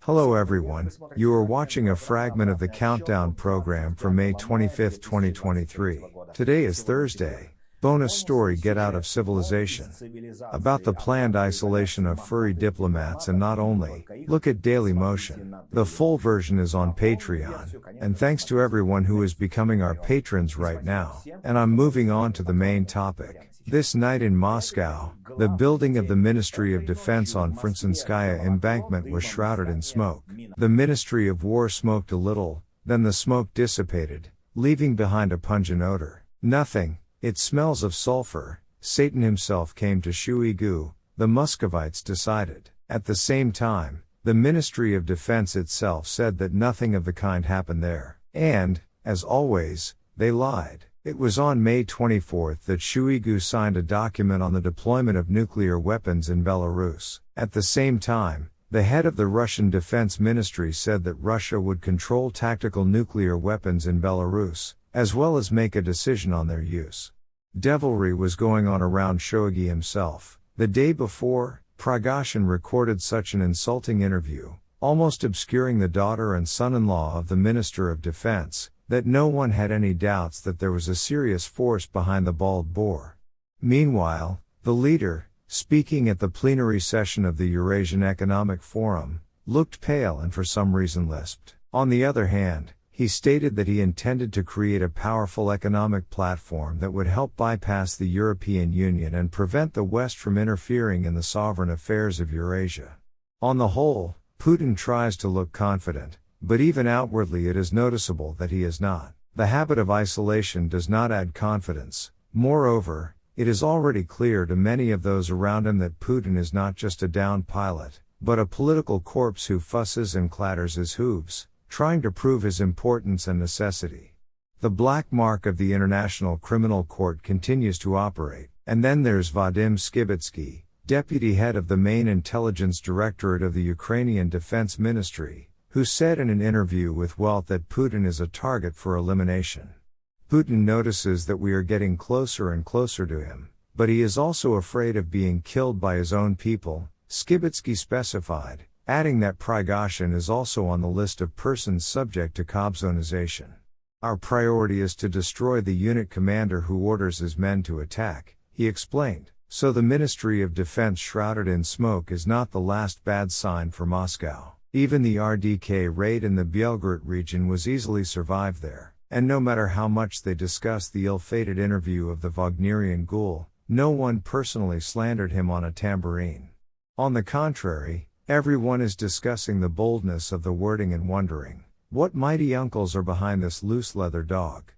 Hello everyone, you are watching a fragment of the Countdown program for May 25, 2023. Today is Thursday. Bonus story: Get Out of Civilization. About the planned isolation of furry diplomats, and not only. Look at Daily Motion. The full version is on Patreon. And thanks to everyone who is becoming our patrons right now. And I'm moving on to the main topic. This night in Moscow, the building of the Ministry of Defense on Frunzenskaya embankment was shrouded in smoke. The Ministry of War smoked a little, then the smoke dissipated, leaving behind a pungent odor. Nothing, it smells of sulfur. Satan himself came to Shoigu, the Muscovites decided. At the same time, the Ministry of Defense itself said that nothing of the kind happened there. And, as always, they lied. It was on May 24 that Shoigu signed a document on the deployment of nuclear weapons in Belarus. At the same time, the head of the Russian Defense Ministry said that Russia would control tactical nuclear weapons in Belarus, as well as make a decision on their use. Devilry was going on around Shoigu himself. The day before, Prigozhin recorded such an insulting interview, almost obscuring the daughter and son-in-law of the Minister of Defense, that no one had any doubts that there was a serious force behind the bald boar. Meanwhile, the leader, speaking at the plenary session of the Eurasian Economic Forum, looked pale and for some reason lisped. On the other hand, he stated that he intended to create a powerful economic platform that would help bypass the European Union and prevent the West from interfering in the sovereign affairs of Eurasia. On the whole, Putin tries to look confident, but even outwardly it is noticeable that he is not. The habit of isolation does not add confidence. Moreover, it is already clear to many of those around him that Putin is not just a downed pilot, but a political corpse who fusses and clatters his hooves, trying to prove his importance and necessity. The black mark of the International Criminal Court continues to operate. And then there's Vadim Skibitsky, deputy head of the main intelligence directorate of the Ukrainian Defense Ministry, who said in an interview with Welt that Putin is a target for elimination. Putin notices that we are getting closer and closer to him, but he is also afraid of being killed by his own people, Skibitsky specified, adding that Prigozhin is also on the list of persons subject to Kobzonization. Our priority is to destroy the unit commander who orders his men to attack, he explained. So the Ministry of Defense shrouded in smoke is not the last bad sign for Moscow. Even the RDK raid in the Belgorod region was easily survived there, and no matter how much they discussed the ill-fated interview of the Wagnerian ghoul, no one personally slandered him on a tambourine. On the contrary, everyone is discussing the boldness of the wording and wondering, what mighty uncles are behind this loose leather dog?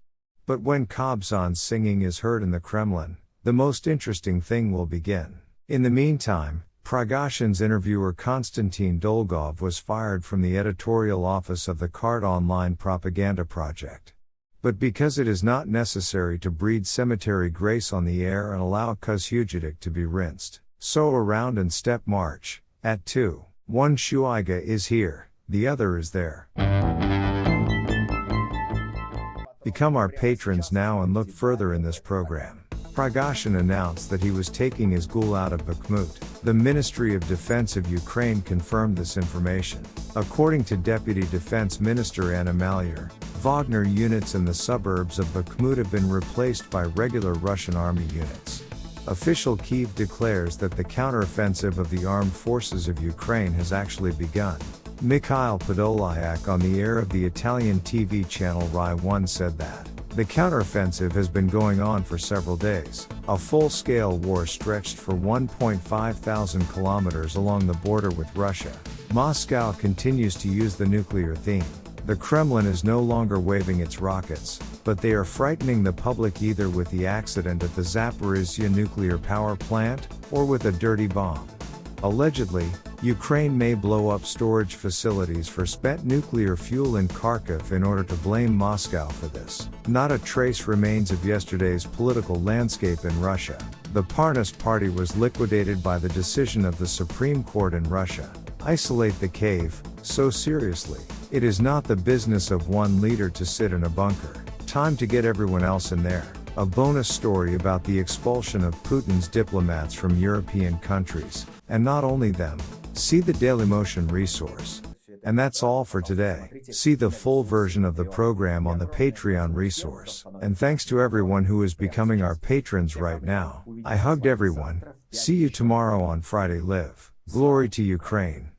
But when Kobzon's singing is heard in the Kremlin, the most interesting thing will begin. In the meantime, Prigozhin's interviewer Konstantin Dolgov was fired from the editorial office of the Cart Online propaganda project. But because it is not necessary to breed cemetery grace on the air and allow Kuzhugedik to be rinsed, so around and step march, at 2. One Shoigu is here, the other is there. Become our patrons now and look further in this program. Prigozhin announced that he was taking his ghoul out of Bakhmut. The Ministry of Defense of Ukraine confirmed this information. According to Deputy Defense Minister Anna Maliar, Wagner units in the suburbs of Bakhmut have been replaced by regular Russian army units. Official Kyiv declares that the counteroffensive of the armed forces of Ukraine has actually begun. Mikhail Podolyak on the air of the Italian TV channel Rai 1 said that the counteroffensive has been going on for several days. A full-scale war stretched for 1.5 thousand kilometers along the border with Russia. Moscow continues to use the nuclear theme. The Kremlin is no longer waving its rockets, but they are frightening the public either with the accident at the Zaporizhzhia nuclear power plant, or with a dirty bomb. Allegedly, Ukraine may blow up storage facilities for spent nuclear fuel in Kharkiv in order to blame Moscow for this. Not a trace remains of yesterday's political landscape in Russia. The Parnas party was liquidated by the decision of the Supreme Court in Russia. Isolate the cave, so seriously. It is not the business of one leader to sit in a bunker. Time to get everyone else in there. A bonus story about the expulsion of Putin's diplomats from European countries, and not only them. See the Dailymotion resource. And that's all for today. See the full version of the program on the Patreon resource. And thanks to everyone who is becoming our patrons right now. I hugged everyone. See you tomorrow on Friday Live. Glory to Ukraine.